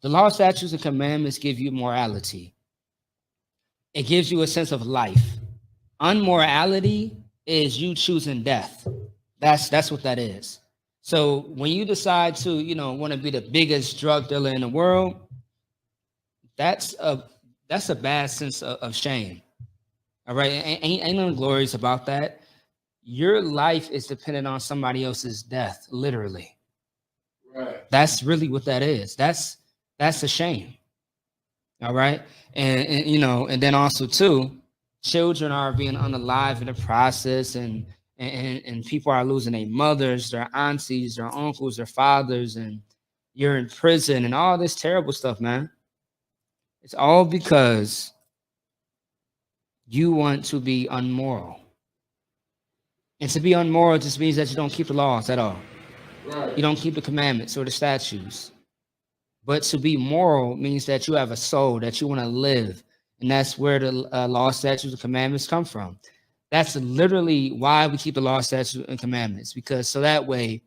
The law, statutes, and commandments give you morality. It gives you a sense of life. Unmorality is you choosing death. That's what that is. So when you decide to, want to be the biggest drug dealer in the world, that's a bad sense of shame. All right, ain't no glorious about that. Your life is dependent on somebody else's death, literally. Right. That's really what that is. That's a shame. All right, and then also too, children are being unalive in the process, and people are losing their mothers, their aunties, their uncles, their fathers, and you're in prison and all this terrible stuff, man. It's all because you want to be unmoral. And to be unmoral just means that you don't keep the laws at all. Right. You don't keep the commandments or the statutes. But to be moral means that you have a soul, that you want to live. And that's where the law, statutes, and commandments come from. That's literally why we keep the law, statutes, and commandments, because so that way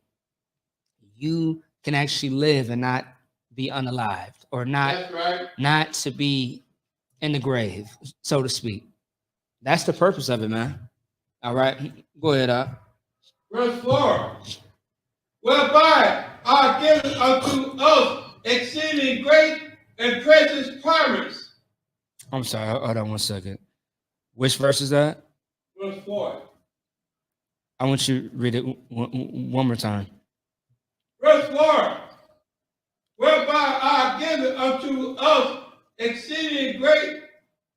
you can actually live and not be unalived, or not to be in the grave, so to speak. That's the purpose of it, man. All right, go ahead. Verse 4, whereby are given unto us exceeding great and precious promise. I'm sorry, hold on 1 second. Which verse is that? Verse 4. I want you to read it one more time. Verse 4, whereby are given unto us exceeding great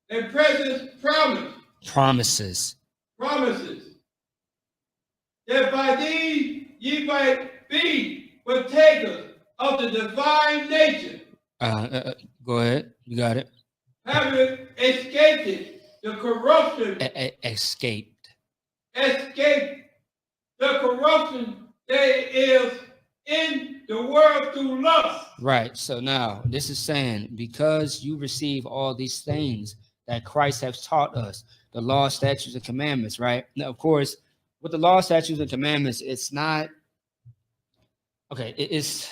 and precious promises, that by these ye might be partakers of the divine nature. Go ahead, you got it. Having escaped the corruption. Escaped the corruption that is in the world through lust. Right. So now this is saying, because you receive all these things that Christ has taught us, the law, statutes, and commandments, right? Now, of course, with the law, statutes, and commandments, it's not okay. It's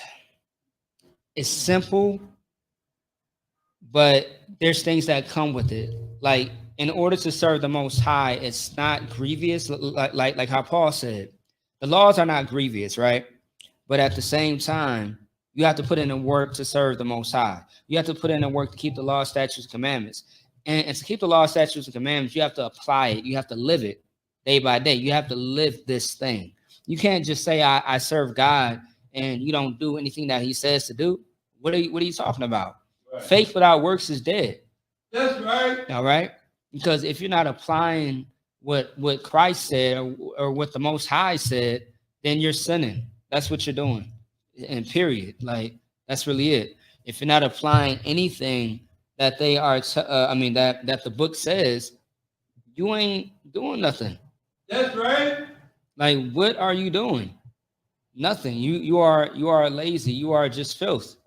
simple, but there's things that come with it. Like, in order to serve the Most High, it's not grievous, like how Paul said. The laws are not grievous, right? But at the same time, you have to put in the work to serve the Most High. You have to put in the work to keep the law, statutes, and commandments. And to keep the law, statutes, and commandments, you have to apply it. You have to live it day by day. You have to live this thing. You can't just say, I serve God, and you don't do anything that he says to do. What are you talking about? Right. Faith without works is dead. That's right. All right? Because if you're not applying what Christ said or what the Most High said, then you're sinning. That's what you're doing. And period. Like, that's really it. If you're not applying anything that they are, that the book says, you ain't doing nothing. That's right. Like, what are you doing? Nothing. You are lazy. You are just filth.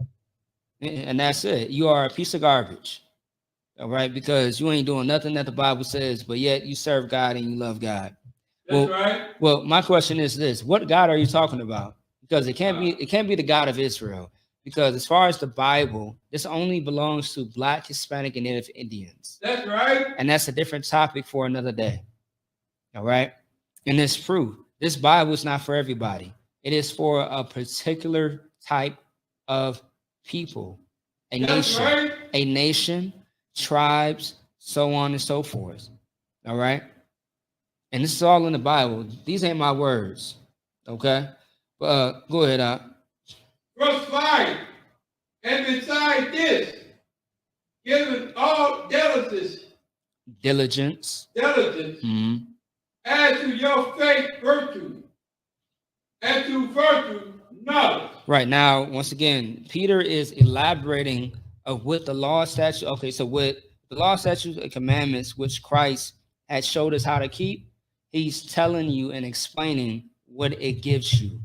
And that's it. You are a piece of garbage. All right, because you ain't doing nothing that the Bible says, but yet you serve God and you love God. That's right. Well, my question is this: what God are you talking about? Because it can't be the God of Israel. Because as far as the Bible, this only belongs to Black, Hispanic, and Native Indians. That's right. And that's a different topic for another day. All right, and it's true. This Bible is not for everybody. It is for a particular type of people, a nation. Tribes, so on and so forth. All right. And this is all in the Bible. These ain't my words. Okay. Go ahead. Verse 5. And beside this, given all diligence. Mm-hmm. Add to your faith virtue, and to virtue knowledge. Right. Now, once again, Peter is elaborating of what the law, statute. Okay, so with the law, statutes, and commandments, which Christ had showed us how to keep, he's telling you and explaining what it gives you,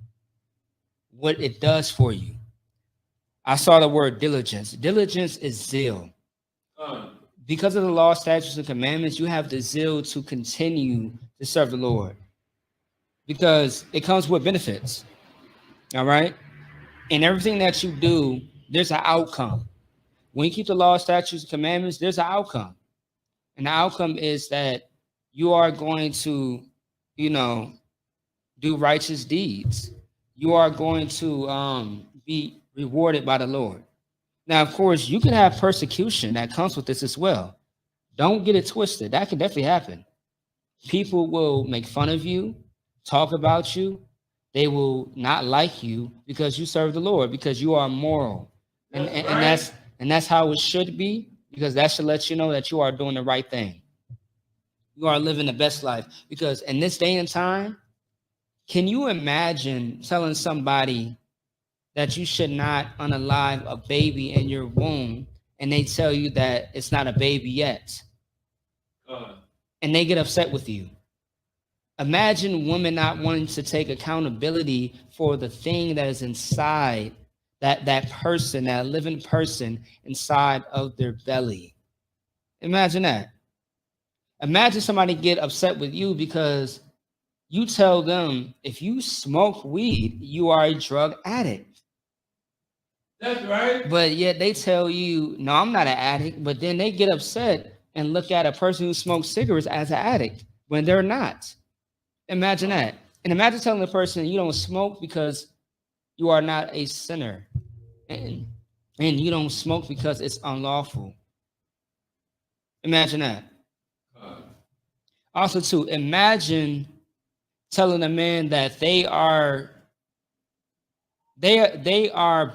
what it does for you. I saw the word diligence. Diligence is zeal. Because of the law, statutes, and commandments, you have the zeal to continue to serve the Lord, because it comes with benefits. All right, and everything that you do there's an outcome. When you keep the law, statutes, and commandments, there's an outcome. And the outcome is that you are going to, you know, do righteous deeds. You are going to be rewarded by the Lord. Now, of course, you can have persecution that comes with this as well. Don't get it twisted. That can definitely happen. People will make fun of you, talk about you. They will not like you because you serve the Lord, because you are moral. And that's how it should be, because that should let you know that you are doing the right thing. You are living the best life. Because in this day and time, can you imagine telling somebody that you should not unalive a baby in your womb, and they tell you that it's not a baby yet, and they get upset with you? Imagine women not wanting to take accountability for the thing that is inside that person, that living person inside of their belly. Imagine that. Imagine somebody get upset with you because you tell them if you smoke weed, you are a drug addict. That's right. But yet they tell you, no, I'm not an addict. But then they get upset and look at a person who smokes cigarettes as an addict when they're not. Imagine that. And imagine telling the person you don't smoke because you are not a sinner. And you don't smoke because it's unlawful. Imagine that. Also, too, imagine telling a man that they are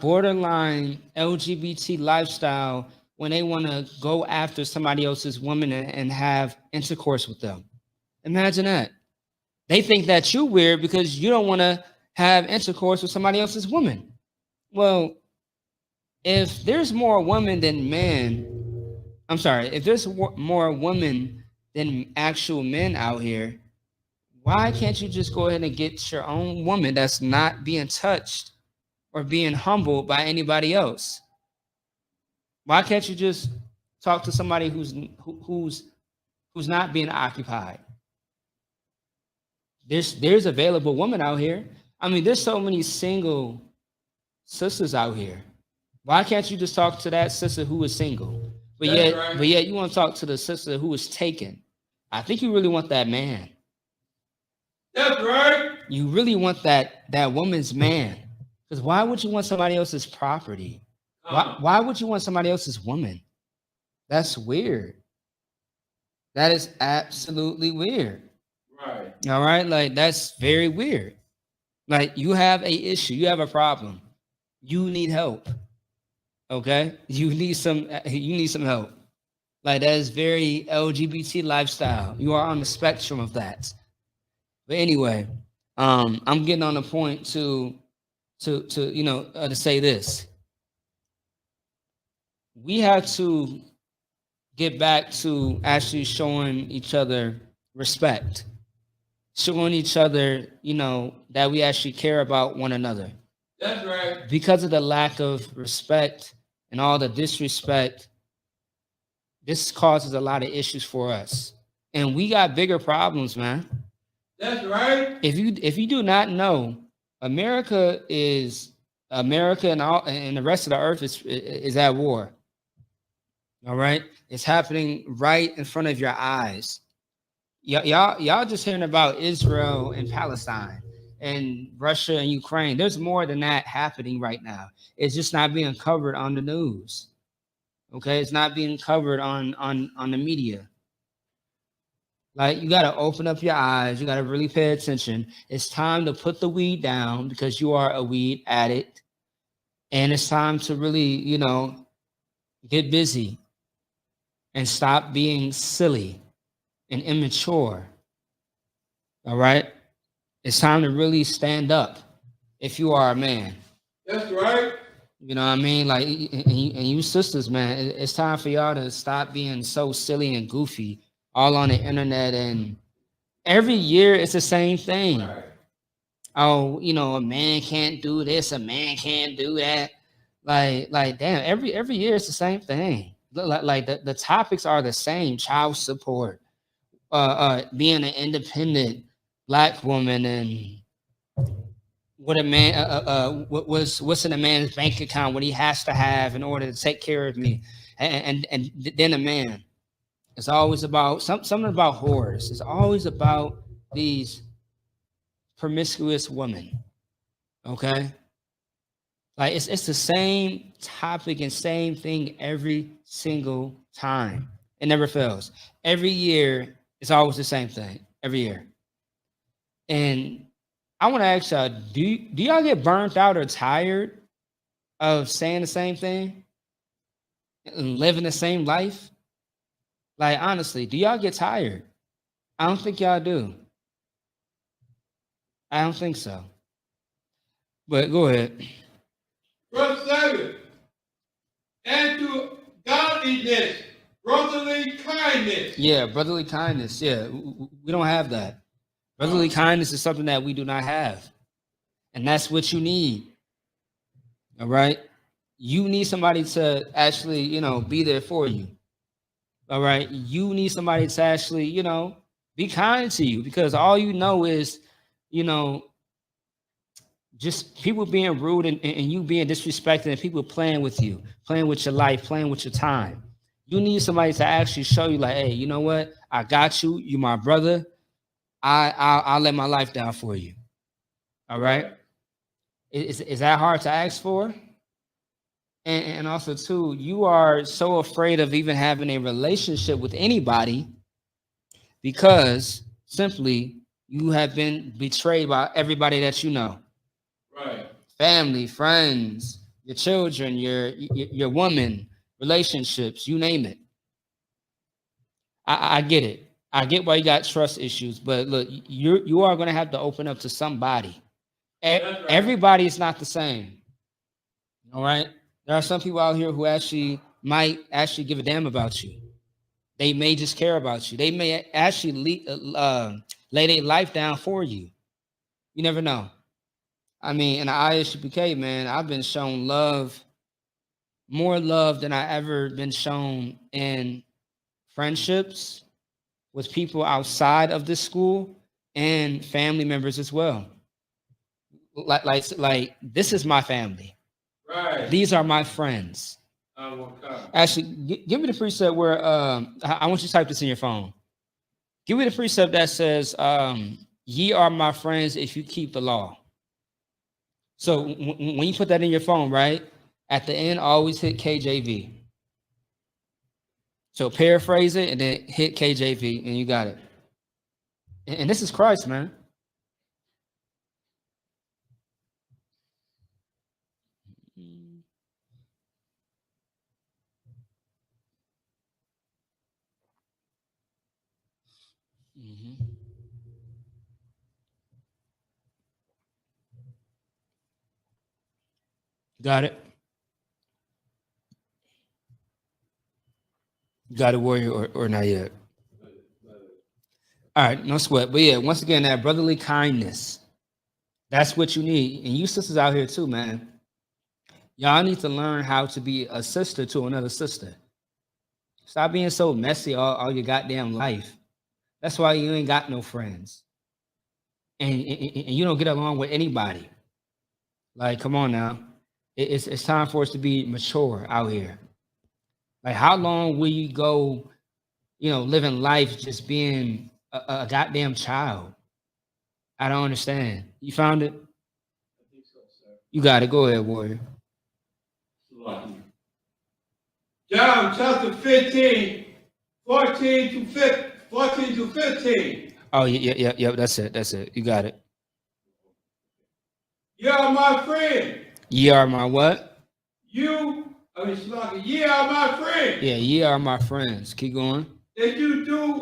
borderline LGBT lifestyle when they want to go after somebody else's woman and have intercourse with them. Imagine that. They think that you're weird because you don't want to have intercourse with somebody else's woman. Well, if there's more women than men, if there's more women than actual men out here, why can't you just go ahead and get your own woman that's not being touched or being humbled by anybody else? Why can't you just talk to somebody who's not being occupied? There's available women out here. I mean, there's so many single sisters out here. Why can't you just talk to that sister who is single? But yet you want to talk to the sister who is taken. I think you really want that man. That's right. You really want that woman's man. Because why would you want somebody else's property? Why would you want somebody else's woman? That's weird. That is absolutely weird. Right. All right, like that's very weird. Like you have a issue, you have a problem, you need help. Okay, you need some help. Like that is very LGBT lifestyle. You are on the spectrum of that. But anyway, I'm getting on the point to say this. We have to get back to actually showing each other respect, showing each other, that we actually care about one another. That's right. Because of the lack of respect and all the disrespect, this causes a lot of issues for us. And we got bigger problems, man. That's right. If you do not know, America and the rest of the earth is at war. All right? It's happening right in front of your eyes. Y'all just hearing about Israel and Palestine and Russia and Ukraine. There's more than that happening right now. It's just not being covered on the news. Okay, it's not being covered on the media. Like you got to open up your eyes. You got to really pay attention. It's time to put the weed down because you are a weed addict, and it's time to really, get busy and stop being silly and immature. All right? It's time to really stand up if you are a man. That's right. You know what I mean? Like, and you sisters, man, it's time for y'all to stop being so silly and goofy all on the internet. And every year it's the same thing. Right. Oh, a man can't do this, a man can't do that. Like damn, every year it's the same thing. Like the topics are the same: child support, being an independent Black woman, and what a man what's in a man's bank account, what he has to have in order to take care of me. And then a man, it's always about something about whores. It's always about these promiscuous women. Okay? Like it's the same topic and same thing every single time. It never fails. Every year, it's always the same thing. Every year. And I want to ask y'all, do y'all get burnt out or tired of saying the same thing and living the same life? Like honestly, do y'all get tired? I don't think y'all do. I don't think so. But go ahead. Verse 7. And to godliness, brotherly kindness. Yeah, brotherly kindness. Yeah, we don't have that. Brotherly kindness is something that we do not have. And that's what you need. All right? You need somebody to actually, be there for you. All right? You need somebody to actually, be kind to you, because all you know is, just people being rude and you being disrespected and people playing with you, playing with your life, playing with your time. You need somebody to actually show you, like, hey, you know what? I got you. You my brother. I'll let my life down for you. All right. Is that hard to ask for? And also too, you are so afraid of even having a relationship with anybody because simply you have been betrayed by everybody that you know. Right. Family, friends, your children, your woman, relationships, you name it. I get it. I get why you got trust issues, but look, you are going to have to open up to somebody. Right. Everybody is not the same. All right. There are some people out here who actually might actually give a damn about you. They may just care about you. They may actually lay their life down for you. You never know. I mean, in the ISUPK, man, I've been shown love, more love than I ever been shown in friendships with people outside of this school and family members as well. Like this is my family. Right. These are my friends. Actually, give me the precept where I want you to type this in your phone. Give me the precept that says, ye are my friends if you keep the law. So when you put that in your phone, right, at the end, always hit KJV. So paraphrase it and then hit KJV and you got it. And this is Christ, man. Mm-hmm. Got it. Got it, warrior, or not yet. All right, no sweat. But yeah, once again, that brotherly kindness. That's what you need. And you sisters out here too, man. Y'all need to learn how to be a sister to another sister. Stop being so messy all your goddamn life. That's why you ain't got no friends. And you don't get along with anybody. Like, come on now. It's time for us to be mature out here. Like, how long will you go, living life just being a goddamn child? I don't understand. You found it? I think so, sir. You got it. Go ahead, warrior. John chapter 15, 14 to 15. Oh, yeah. That's it. You got it. You are my friend. Ye are my what? Ye are my friend. Yeah, ye are my friends. Keep going. If you do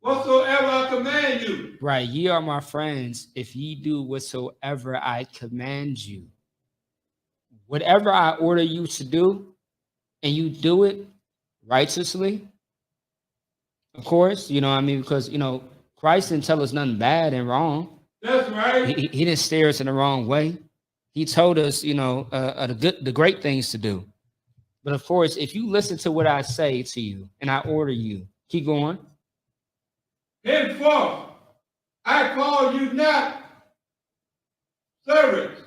whatsoever I command you. Right. Ye are my friends if ye do whatsoever I command you. Whatever I order you to do, and you do it righteously, of course, because, Christ didn't tell us nothing bad and wrong. That's right. He didn't steer us in the wrong way. He told us, the great things to do. But of course, if you listen to what I say to you and I order you, keep going. Henceforth, I call you not servants.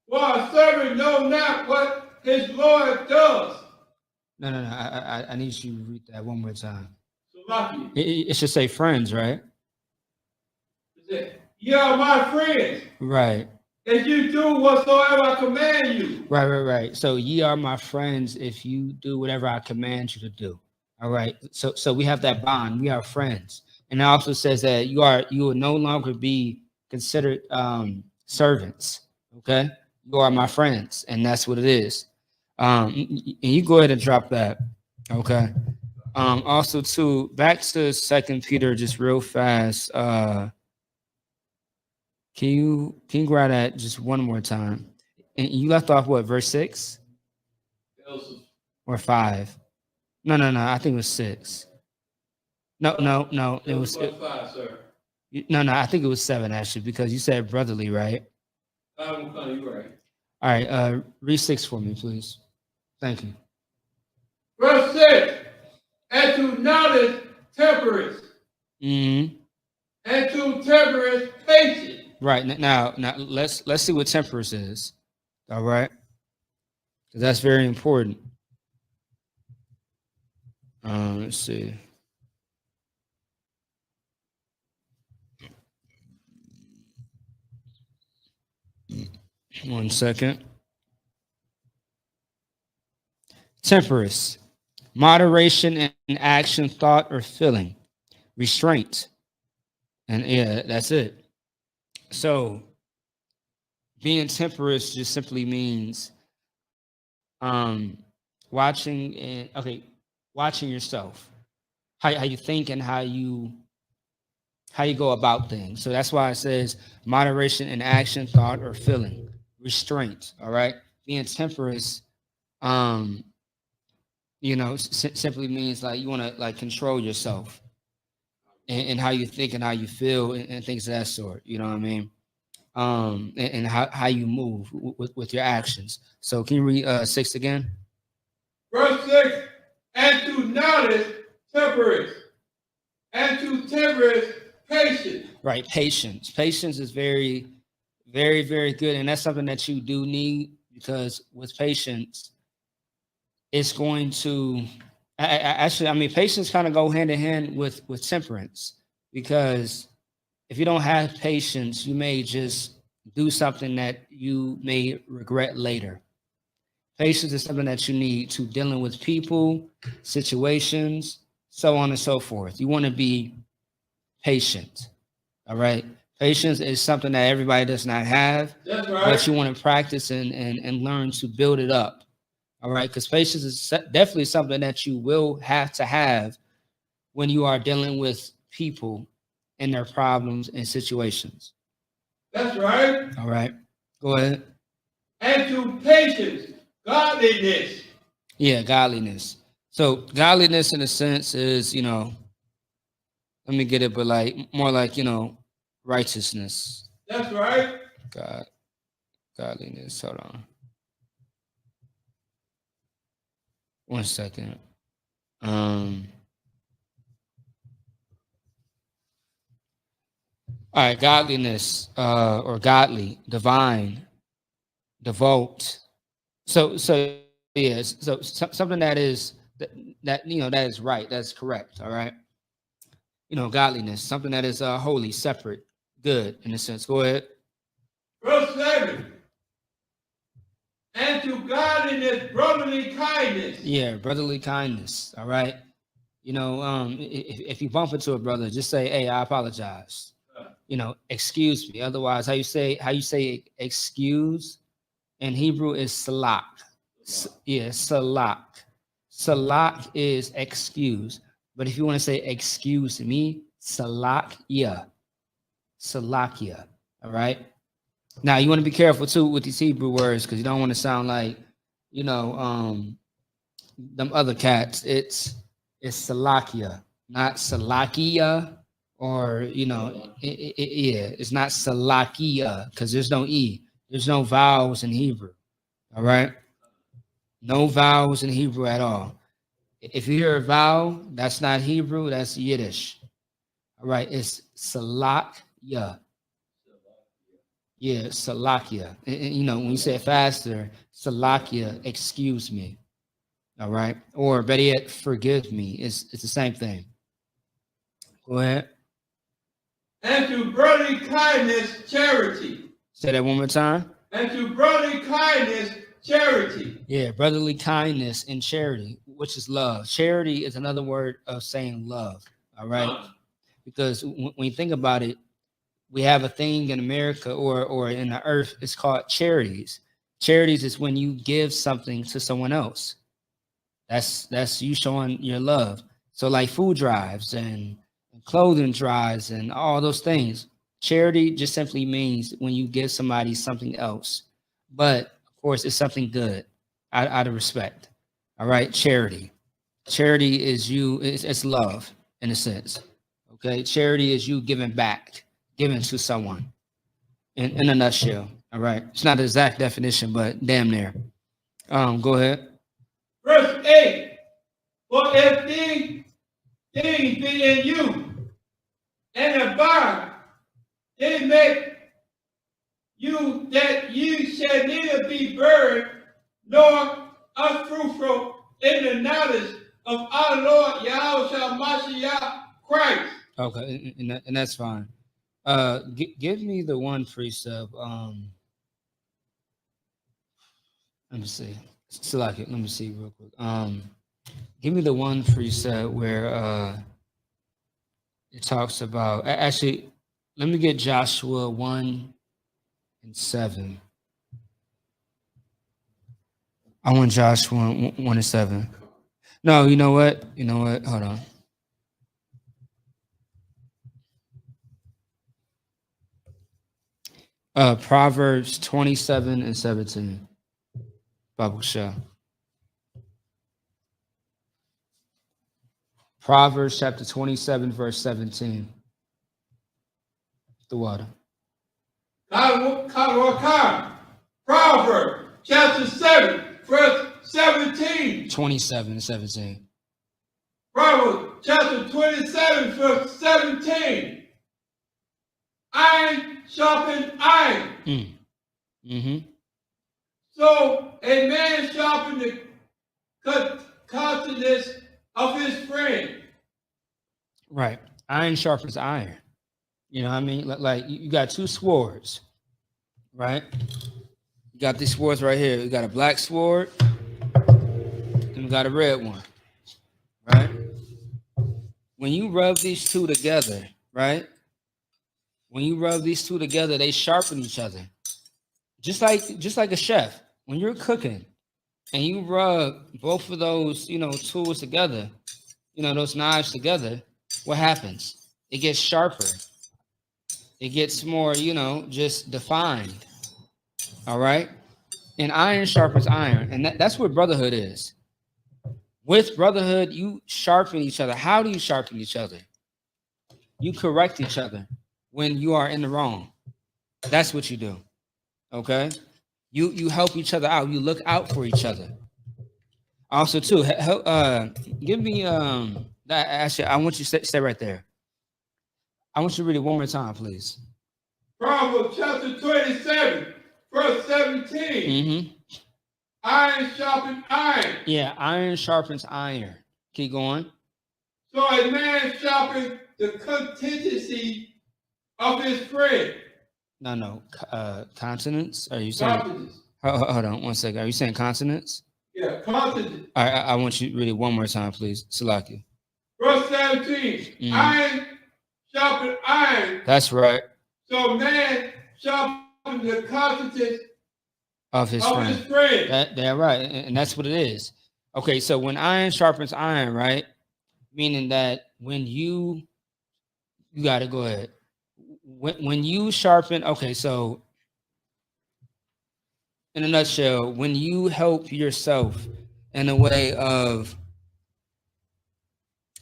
For a servant know not what his Lord does. No. I need you to read that one more time. Salaki. It should say friends, right? Ye are my friends, Right. if you do whatsoever I command you. Right. So ye are my friends if you do whatever I command you to do. All right. So we have that bond. We are friends. And it also says that you will no longer be considered servants. Okay. You are my friends, and that's what it is. And you go ahead and drop that. Okay. Also too, back to Second Peter just real fast. Can you grab that just one more time? And you left off what, verse 6 or 5? No. I think it was 6. No. It was five, sir. no. I think it was 7 actually, because you said brotherly, right? You're right. All right. Read 6 for me, please. Thank you. Verse 6, and to knowledge temperance, Mm-hmm. and to temperance patience. Right. Now let's see what temperance is. All right. Because that's very important. Let's see. One second. Temperance, moderation in action, thought, or feeling, restraint. And yeah, that's it. So being temperate just simply means watching watching yourself, how you think and how you go about things. So that's why it says moderation in action, thought, or feeling, restraint. All right, being temperate, um, simply means like you want to like control yourself and how you think and how you feel and things of that sort. You know what I mean? And how you move with your actions. So can you read 6 again? Verse 6, and to knowledge temperance, and to temperance patience. Right, patience. Patience is very, very, very good, and that's something that you do need, because with patience, it's going to actually. I mean, patience kind of go hand in hand with temperance, because if you don't have patience, you may just do something that you may regret later. Patience is something that you need to dealing with people, situations, so on and so forth. You want to be patient. All right. Patience is something that everybody does not have. That's right. But you want to practice and learn to build it up. All right. Because patience is definitely something that you will have to have when you are dealing with people and their problems and situations. That's right. All right. Go ahead. And to patience, godliness. Yeah, godliness. So godliness in a sense is, let me get it, but like more like, righteousness. That's right. Godliness. Hold on. One second. All right, godliness, or godly, divine, devote. So yes, something that is that is right, that's correct. All right, godliness, something that is holy, separate, good in a sense. Go ahead. Verse 7, and to godliness, brotherly kindness. Yeah, brotherly kindness. All right. If you bump into a brother, just say, "Hey, I apologize." Excuse me. Otherwise, how you say excuse in Hebrew is salak. Salak. Salak is excuse. But if you want to say excuse me, salakia. Salakia. All right. Now you want to be careful too with these Hebrew words, because you don't want to sound like, them other cats. It's salakia, not salakia, or it's not salakia, because there's no e, there's no vowels in Hebrew. All right, no vowels in Hebrew at all. If you hear a vowel, that's not Hebrew, that's Yiddish. All right, it's salakya. Yeah, salakia. You know, when you say it faster, salakia, excuse me. All right. Or better yet, forgive me. It's the same thing. Go ahead. And to brotherly kindness, charity. Say that one more time. And to brotherly kindness, charity. Yeah, brotherly kindness and charity, which is love. Charity is another word of saying love. All right. Because when you think about it, we have a thing in America or in the earth, it's called charities. Charities is when you give something to someone else. That's you showing your love. So like food drives and clothing drives and all those things. Charity just simply means when you give somebody something else. But of course, it's something good out of respect. All right, charity. Charity is it's love in a sense. Okay, charity is you giving back, giving to someone in a nutshell. All right, it's not the exact definition, but damn near. Go ahead. Verse 8. For if these things be in you and abide, they make you that ye shall neither be buried nor unfruitful in the knowledge of our Lord Yahweh Mashiach Christ. Okay, and that's fine. Give me the one precept. Let me see. Select it. Let me see real quick. Give me the one precept where it talks about. Actually, let me get Joshua 1:7. I want Joshua 1:7. No, you know what? You know what? Hold on. Proverbs 27:17. Bible show. Proverbs chapter 27, verse 17. The water. Proverbs chapter 7, verse 17. 27:17. Proverbs chapter 27, verse 17. Iron sharpens iron. Mm-hmm. So a man sharpens the countenance of his friend. Right. Iron sharpens iron. You know what I mean? Like you got two swords, right? You got these swords right here. You got a black sword, and you got a red one, right? When you rub these two together, right? When you rub these two together, they sharpen each other. Just like a chef. When you're cooking and you rub both of those, tools together, those knives together, what happens? It gets sharper. It gets more, just defined. All right. And iron sharpens iron. And that's what brotherhood is. With brotherhood, you sharpen each other. How do you sharpen each other? You correct each other when you are in the wrong. That's what you do. Okay. You help each other out. You look out for each other. Also, too, give me that. Actually, I want you to stay right there. I want you to read it one more time, please. Proverbs chapter 27, verse 17. Mm-hmm. Iron sharpens iron. Yeah, iron sharpens iron. Keep going. So a man sharpens the contingency of his friend. No. Consonants? Are you saying? Consonants. Hold on 1 second. Are you saying consonants? Yeah, consonants. All right, I want you to read it one more time, please. Salaki. Verse 17. Mm-hmm. Iron sharpens iron. That's right. So man sharpens the consonants of his friend. That's right, and that's what it is. Okay, so when iron sharpens iron, right? Meaning that when you got to go ahead. When you sharpen, okay, so in a nutshell, when you help yourself in a way of,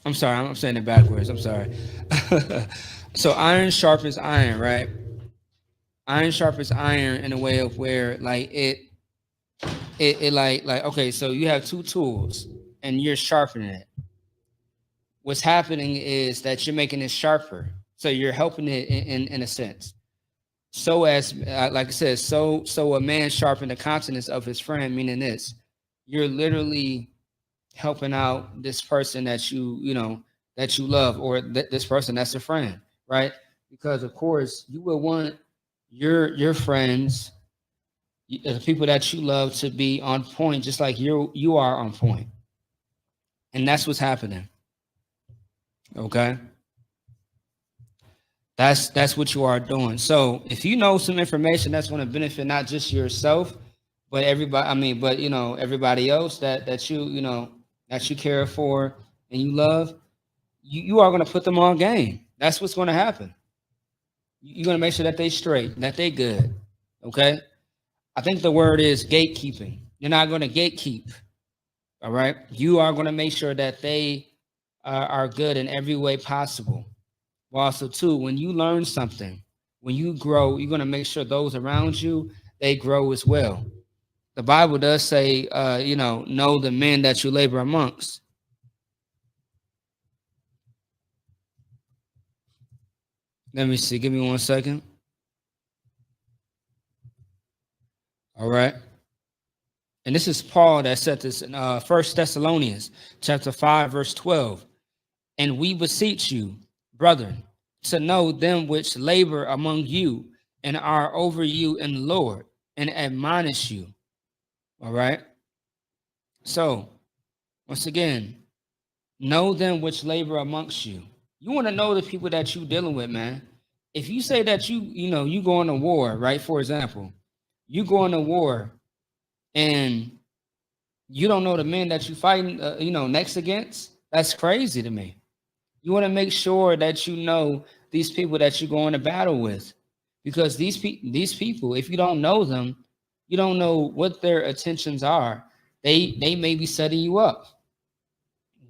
I'm sorry, I'm saying it backwards. I'm sorry. So iron sharpens iron, right? Iron sharpens iron in a way of where like it like okay, so you have two tools and you're sharpening it. What's happening is that you're making it sharper. So you're helping it in a sense. So as like I said, so a man sharpen the countenance of his friend, meaning this, you're literally helping out this person that you know that you love, or this person that's a friend, right? Because of course you will want your friends, the people that you love, to be on point, just like you are on point, and that's what's happening. Okay, that's what you are doing. So if you know some information that's going to benefit not just yourself, but everybody. I mean, but you know everybody else that you know that you care for and you love, you are going to put them on game. That's what's going to happen. You're going to make sure that they straight, that they good. Okay. I think the word is gatekeeping. You're not going to gatekeep. All right. You are going to make sure that they are good in every way possible. Well, also, too, when you learn something, when you grow, you're going to make sure those around you, they grow as well. The Bible does say, you know the men that you labor amongst. Let me see. Give me 1 second. All right. And this is Paul that said this in 1 Thessalonians chapter 5, verse 12. And we beseech you, brethren, to know them which labor among you and are over you in the Lord, and admonish you. All right. So, once again, know them which labor amongst you. You want to know the people that you dealing with, man. If you say that you go into war, right? For example, you go into war and you don't know the men that you fighting, next against. That's crazy to me. You want to make sure that you know these people that you go into battle with, because these people, if you don't know them, you don't know what their intentions are. They may be setting you up.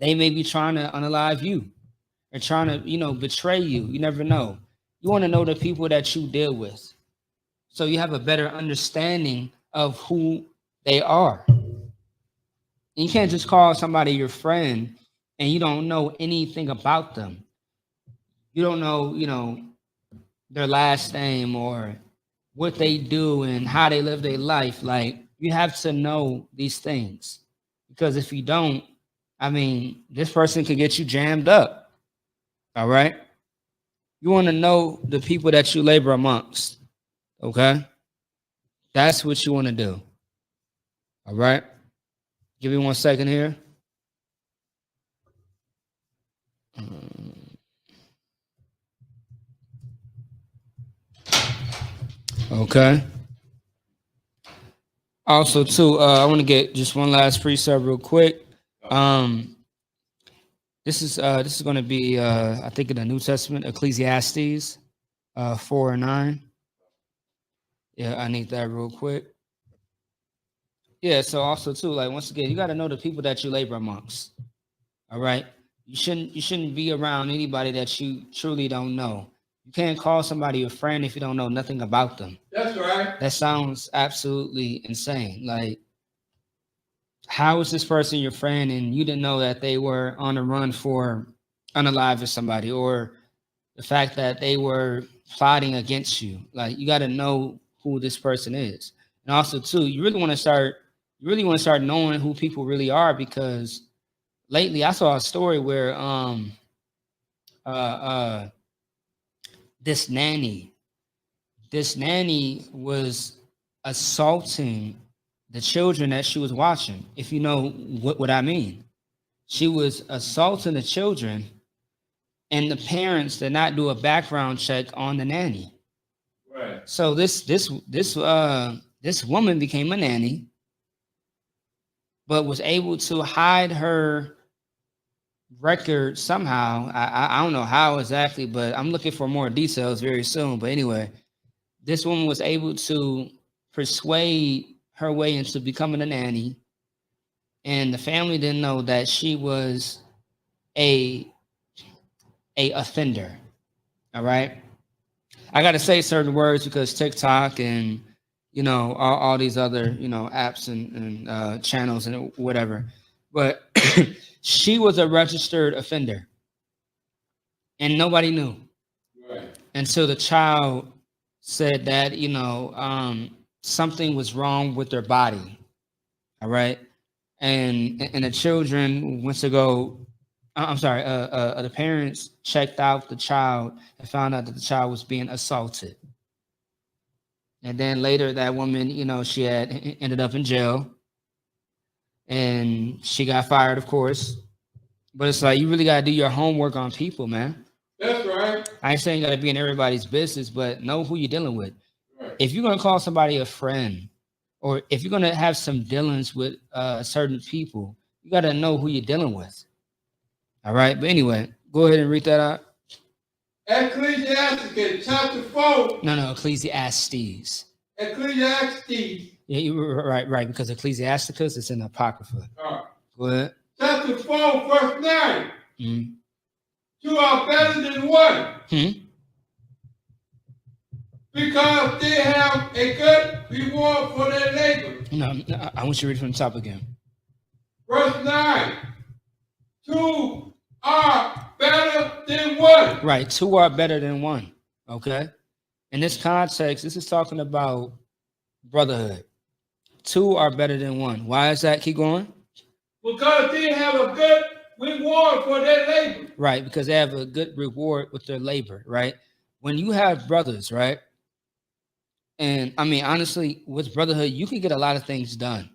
They may be trying to unalive you, or trying to betray you. You never know. You want to know the people that you deal with, so you have a better understanding of who they are. And you can't just call somebody your friend and you don't know anything about them. You don't know, their last name or what they do and how they live their life. Like, you have to know these things, because if you don't, I mean, this person could get you jammed up. All right. You want to know the people that you labor amongst. Okay. That's what you want to do. All right. Give me 1 second here. Okay. Also, too, I want to get just one last precept real quick. Um, this is going to be, I think, in the New Testament, Ecclesiastes 4 and 9. Yeah, I need that real quick. Yeah. So also too, like, once again, you got to know the people that you labor amongst. All right. You shouldn't be around anybody that you truly don't know. You can't call somebody a friend if you don't know nothing about them. That's right. That sounds absolutely insane. Like, how is this person your friend and you didn't know that they were on the run for unaliving somebody, or the fact that they were plotting against you? Like, you got to know who this person is. And also too, you really want to start knowing who people really are, because lately I saw a story where uh uh this nanny this nanny was assaulting the children that she was watching, if you know what I mean. She was assaulting the children, and the parents did not do a background check on the nanny. Right. So this woman became a nanny, but was able to hide her record somehow. I don't know how exactly, but I'm looking for more details very soon. But anyway, this woman was able to persuade her way into becoming a nanny, and the family didn't know that she was a offender. All right. I got to say certain words because TikTok and all these other apps and channels and whatever. But she was a registered offender, and nobody knew Right. until the child's said that, something was wrong with their body. All right. And the children went to go, I'm sorry, the parents checked out the child and found out that the child was being assaulted. And then later that woman, she had ended up in jail and she got fired, of course. But it's like, you really got to do your homework on people, man. That's right. I ain't saying you got to be in everybody's business, but know who you're dealing with. Right. If you're going to call somebody a friend, or if you're going to have some dealings with certain people, you got to know who you're dealing with. All right. But anyway, go ahead and read that out. Ecclesiasticus chapter 4. No, Ecclesiastes. Ecclesiastes. Yeah, you were right, because Ecclesiasticus is in the Apocrypha. All right. Go ahead. Chapter 4, verse 9. Mm-hmm. Two are better than one. Hmm? Because they have a good reward for their labor. No, I want you to read from the top again. Verse 9. Two are better than one. Right, two are better than one. Okay. In this context, this is talking about brotherhood. Two are better than one. Why is that? Keep going. Because they have a good reward for their labor. Right, because they have a good reward with their labor, right? When you have brothers, right? And I mean, honestly, with brotherhood, you can get a lot of things done.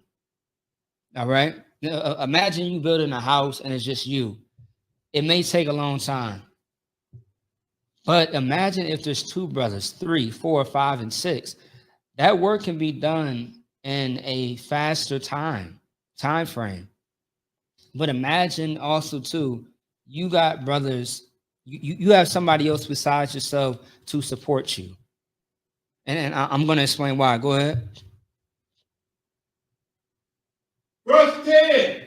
All right. Imagine you building a house and it's just you. It may take a long time. But imagine if there's two brothers, 3, 4, 5, and 6. That work can be done in a faster time frame. But imagine also too, you got brothers, you have somebody else besides yourself to support you. And I'm going to explain why. Go ahead. Verse 10.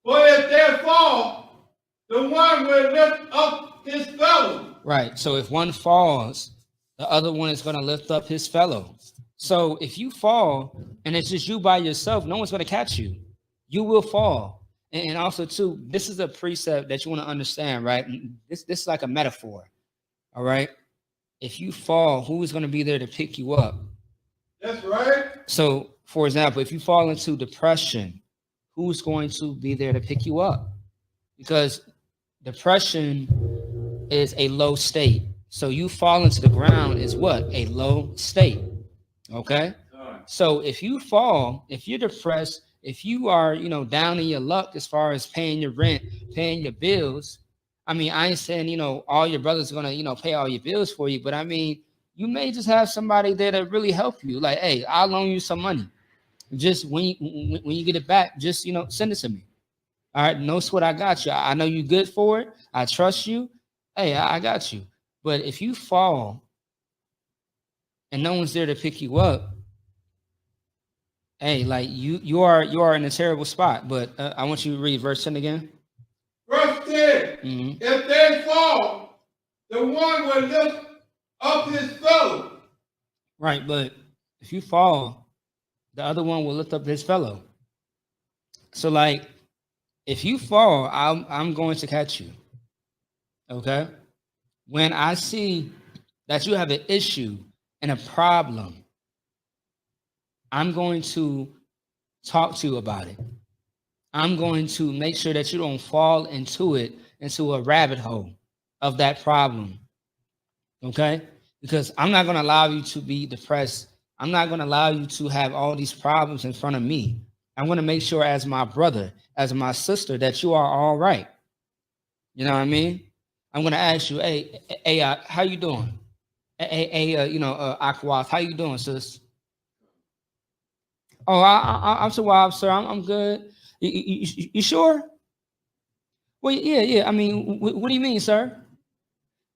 For if they fall, the one will lift up his fellow. Right. So if one falls, the other one is going to lift up his fellow. So if you fall and it's just you by yourself, no one's going to catch you. You will fall. And also too, this is a precept that you want to understand, right? This is like a metaphor. All right. If you fall, who is going to be there to pick you up? That's right. So, for example, if you fall into depression, who's going to be there to pick you up? Because depression is a low state. So you fall into the ground is what? A low state. Okay? So if you fall, if you're depressed, if you are, down in your luck as far as paying your rent, paying your bills, I mean, I ain't saying, all your brothers are going to, pay all your bills for you. But I mean, you may just have somebody there to really help you. Like, hey, I'll loan you some money. Just when you get it back, just, send it to me. All right. No sweat. I got you. I know you good for it. I trust you. Hey, I got you. But if you fall and no one's there to pick you up, hey, like you are in a terrible spot. But I want you to read verse 10 again. Verse 10. Mm-hmm. If they fall, the one will lift up his fellow. Right, but if you fall, the other one will lift up his fellow. So, like, if you fall, I'm going to catch you. Okay? When I see that you have an issue and a problem, I'm going to talk to you about it. I'm going to make sure that you don't fall into a rabbit hole of that problem. Okay? Because I'm not going to allow you to be depressed. I'm not going to allow you to have all these problems in front of me. I'm going to make sure as my brother, as my sister, that you are all right. You know what I mean? I'm going to ask you, hey, how you doing? Aquas, how you doing, sis? Oh, I'm so wild, sir. I'm good. You sure? Well, yeah. I mean, what do you mean, sir?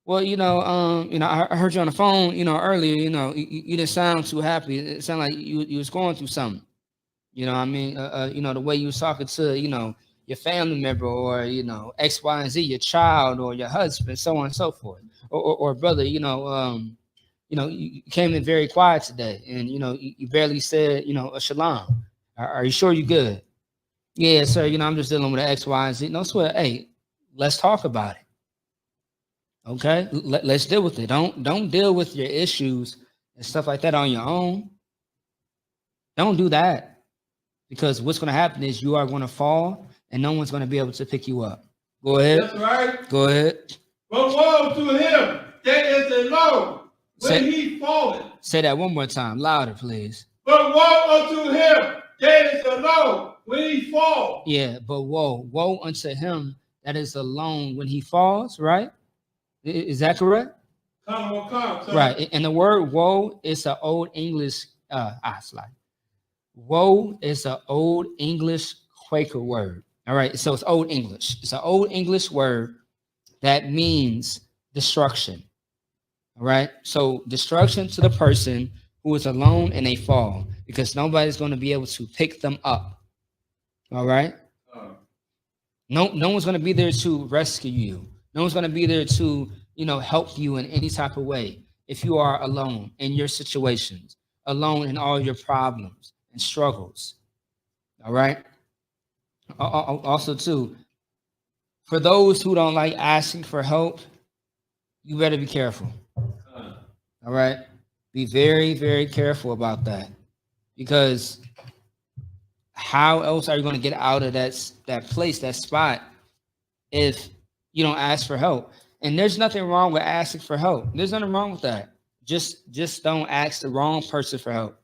Well, I heard you on the phone, earlier. You didn't sound too happy. It sounded like you was going through something. You know what I mean? The way you was talking to, your family member or, X, Y, and Z, your child or your husband, so on and so forth. Or brother, you came in very quiet today and, you barely said, a shalom. Are you sure you good? Yeah, sir. I'm just dealing with the X, Y, and Z. No sweat. Hey, let's talk about it. Okay. Let's deal with it. Don't deal with your issues and stuff like that on your own, don't do that. Because what's going to happen is you are going to fall and no one's going to be able to pick you up. Go ahead. That's right. Go ahead. But woe to him that is alone when he falleth. Say that one more time. Louder, please. But woe unto him that is alone when he falls. Yeah, but woe unto him that is alone when he falls, right? Is that correct? Come. Right. And the word woe is an old English, woe is an old English Quaker word. All right. So it's old English. It's an old English word that means destruction. All right. So destruction to the person who is alone and they fall because nobody's going to be able to pick them up. All right. No one's going to be there to rescue you. No one's going to be there to, help you in any type of way. If you are alone in your situations, alone in all your problems and struggles. All right. Also, too, for those who don't like asking for help, you better be careful. All right. Be very, very careful about that. Because how else are you going to get out of that place, that spot, if you don't ask for help? And there's nothing wrong with asking for help. There's nothing wrong with that. Just don't ask the wrong person for help.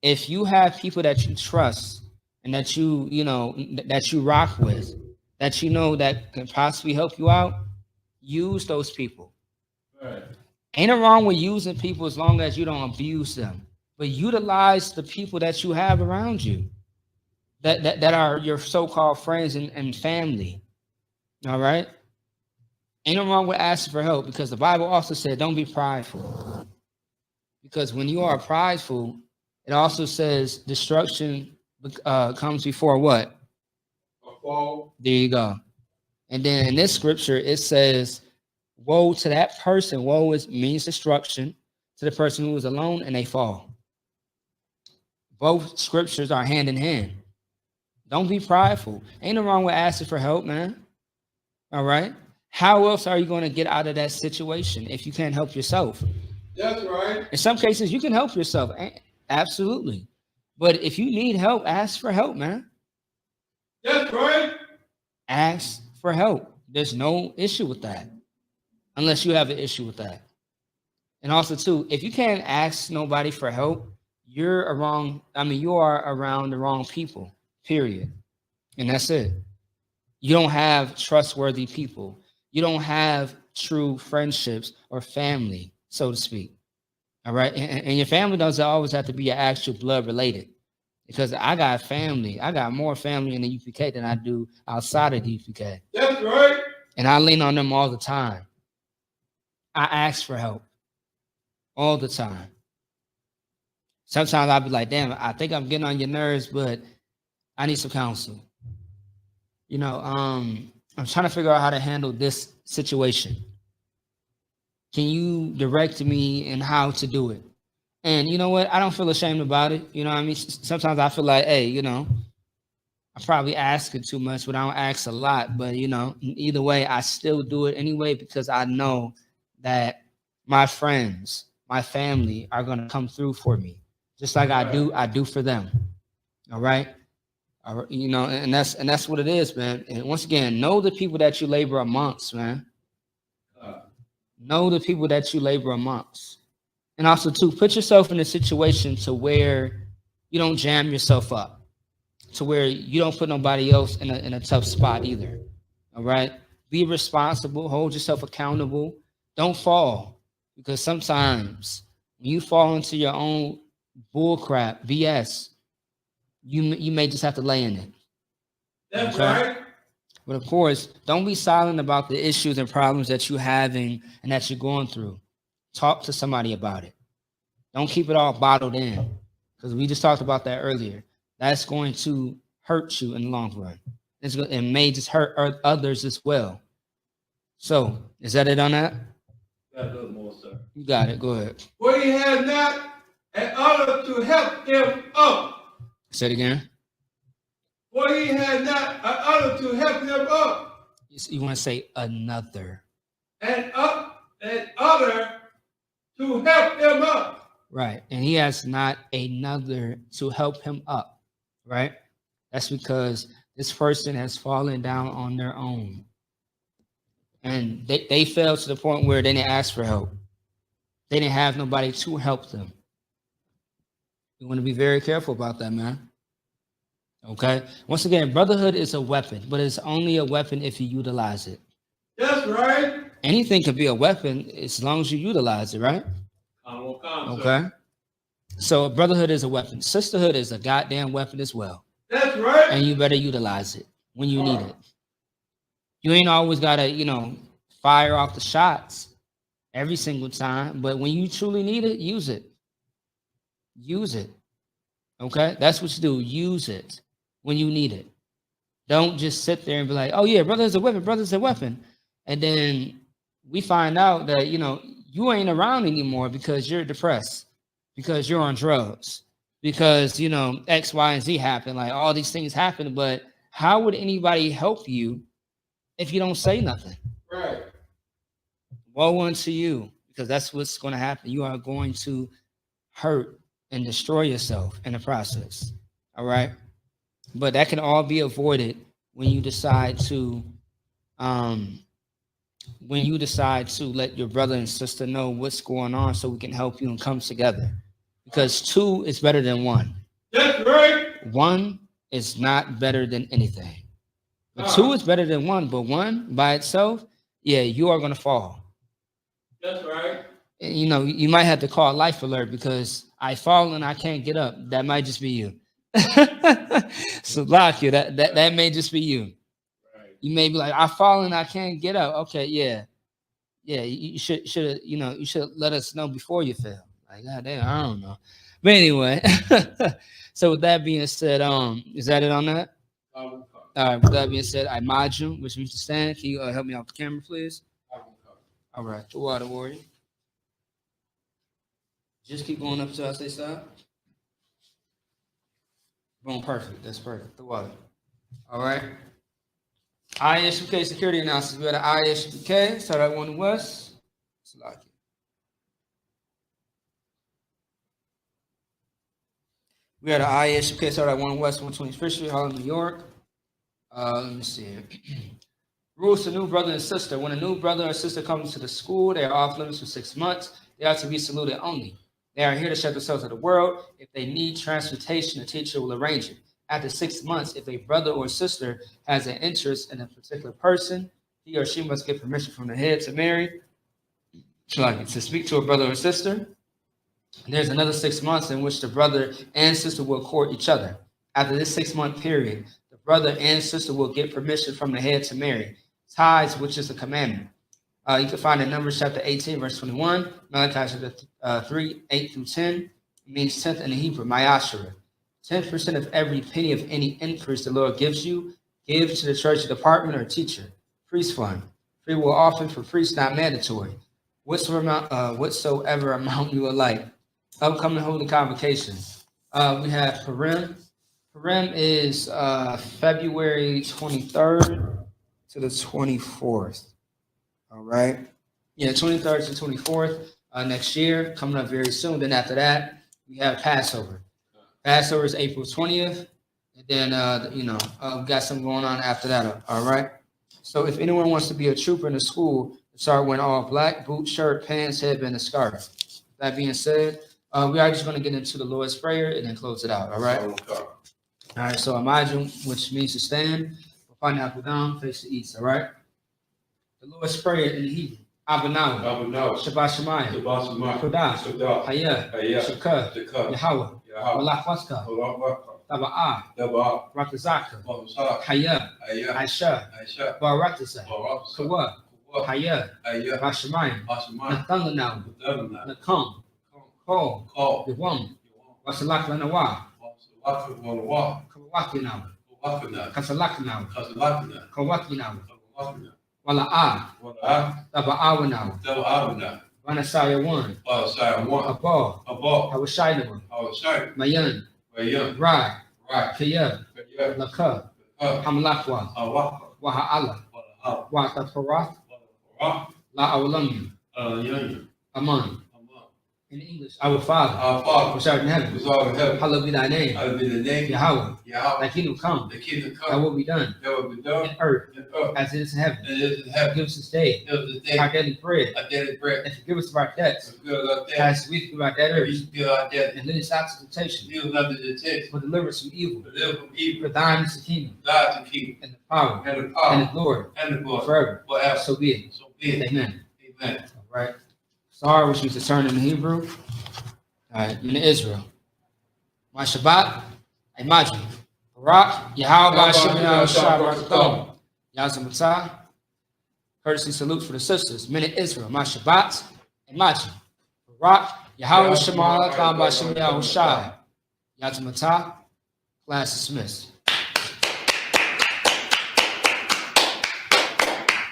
If you have people that you trust and that that you rock with, that that can possibly help you out, use those people. Right. Ain't it wrong with using people as long as you don't abuse them, but utilize the people that you have around you that are your so-called friends and family. All right. Ain't no wrong with asking for help because the Bible also said, don't be prideful. Because when you are prideful, it also says destruction comes before what? A fall. There you go. And then in this scripture, it says, woe to that person. Woe means destruction to the person who is alone and they fall. Both scriptures are hand in hand. Don't be prideful. Ain't no wrong with asking for help, man. All right. How else are you going to get out of that situation if you can't help yourself? That's right. In some cases, you can help yourself. Absolutely. But if you need help, ask for help, man. That's right. Ask for help. There's no issue with that. Unless you have an issue with that. And also, too, if you can't ask nobody for help, you are around the wrong people, period. And that's it. You don't have trustworthy people. You don't have true friendships or family, so to speak. All right. And your family doesn't always have to be your actual blood related. Because I got family. I got more family in the UPK than I do outside of the UPK. That's right. And I lean on them all the time. I ask for help all the time. Sometimes I'll be like, damn, I think I'm getting on your nerves, but I need some counsel. I'm trying to figure out how to handle this situation. Can you direct me in how to do it? And you know what? I don't feel ashamed about it. You know what I mean? Sometimes I feel like, hey, I'm probably asking too much, but I don't ask a lot. But, either way, I still do it anyway because I know that my friends, my family are going to come through for me. Just like I do for them. All right? And that's what it is, man. And once again, know the people that you labor amongst, man. Know the people that you labor amongst. And also, too, put yourself in a situation to where you don't jam yourself up, to where you don't put nobody else in a tough spot either. All right? Be responsible. Hold yourself accountable. Don't fall. Because sometimes when you fall into your own bullcrap, BS, you may just have to lay in it. That's right. But of course, don't be silent about the issues and problems that you're having and that you're going through. Talk to somebody about it. Don't keep it all bottled in. Because we just talked about that earlier. That's going to hurt you in the long run. It may just hurt others as well. So, is that it on that? Got a little more, sir. You got it. Go ahead. For he has not an other to help him up. Say it again. For he has not an other to help him up. You want to say another. And other to help him up. Right. And he has not another to help him up. Right. That's because this person has fallen down on their own. And they fell to the point where they didn't ask for help. They didn't have nobody to help them. You want to be very careful about that, man. Okay. Once again, brotherhood is a weapon, but it's only a weapon if you utilize it. That's right. Anything can be a weapon as long as you utilize it, right? Okay. So brotherhood is a weapon. Sisterhood is a goddamn weapon as well. That's right. And you better utilize it when you need it. You ain't always gotta, fire off the shots every single time, but when you truly need it, use it. Use it. Okay? That's what you do. Use it when you need it. Don't just sit there and be like, oh yeah, brother's a weapon, brother's a weapon. And then we find out that, you ain't around anymore because you're depressed, because you're on drugs, because, X, Y, and Z happened. Like all these things happen, but how would anybody help you if you don't say nothing? Right. Woe unto you, because that's what's going to happen. You are going to hurt and destroy yourself in the process. All right. But that can all be avoided when you decide to let your brother and sister know what's going on so we can help you and come together. Because two is better than one. That's right. One is not better than anything. But two is better than one, but one by itself, yeah, you are going to fall. That's right. And, you might have to call life alert because I fall and I can't get up. That might just be you. So lock you. That may just be you. Right. You may be like, I fall and I can't get up. Okay, yeah. You should you should let us know before you fell. Like, God damn, I don't know. But anyway, so with that being said, is that it on that? All right, with that being said, I mod you, which means to stand. Can you help me out with the camera, please? All right, the water warrior. Just keep going up until I say stop. Boom, perfect. That's perfect. The water. All right. ISUK security announcements. We had an ISUK. Start out 1 West. We had an ISUK. Start out 1 West, 125th Street, Harlem, New York. Let me see. Rules to new brother and sister. When a new brother or sister comes to the school, they are off limits for 6 months. They are to be saluted only. They are here to show themselves to the world. If they need transportation, the teacher will arrange it. After 6 months, if a brother or sister has an interest in a particular person, he or she must get permission from the head to marry, to speak to a brother or sister. There's another 6 months in which the brother and sister will court each other. After this 6-month period, the brother and sister will get permission from the head to marry. Tithes, which is a commandment. You can find in Numbers chapter 18, verse 21, Malachi chapter 3, 8 through 10. It means 10th in the Hebrew, Mayashara. 10% of every penny of any increase the Lord gives you, give to the church department or teacher. Priest fund. Free will offering for priests, not mandatory. Whatsoever amount you would like. Upcoming holy convocations. We have Purim. Purim is February 23rd to the 24th. All right. Yeah, 23rd to 24th next year, coming up very soon. Then after that, we have Passover. Passover is April 20th. And then, we got something going on after that. All right. So if anyone wants to be a trooper in the school, start wearing all black, boot, shirt, pants, headband, and scarf. That being said, we are just going to get into the Lord's Prayer and then close it out. All right. All right. So imagine, which means to stand. Find out down, face the east. All right. The Lord's Prayer in the Hebrew. Abanawa. Shabbat Shemayim. Kodah. Hayah. Shakah. Yahweh. Malachwaska. Taba'ah. Rakazaka. Hayah. Aisha. Baratasa. Kawa. Hayah. Bashemayim. Nathanaw. Nakam. Kol. Yawam. Wasalak Lanawa. Kawakinaw. Kasalakinaw. Kawakinaw. Wala'ah. Taba'awanaw. Vanasaya 1. Abal. Hawashinawa. Mayan. Rai. Kiyah. Lakah. Hamlakwa. Waha'ala. Wataparath. La Awalamu. Aman. In English, our Father, Our Father, which art in heaven, who art in heaven, hallowed be thy name. hallowed be the name. Yahweh, Yahweh, thy kingdom come, the kingdom thy come. will be done That will be done in earth in earth as it is in heaven. as it is in heaven. Give us this day Give us this day our daily bread, our daily bread. and forgive us of our debts, And forgive us our debts as we forgive our as debtors, we forgive our debtors. and lead us not to temptation, Lead us not into temptation, but deliver us from evil. but deliver us from evil. For thine is the kingdom, God to keep and the power, and the and power the glory, and the glory forever. forever. So be it. So be it. Amen. Amen. All right. Sar, which means to turn in Hebrew. All right. In Israel. My Shabbat, Imagine. Barak, Yahweh, Shemina, Shabbat, Yazamata. Courtesy salute for the sisters. Men of Israel. My Shabbat, Imagine. Barak, Yahweh, Shemina, Shemina, Yazamata. Class dismissed.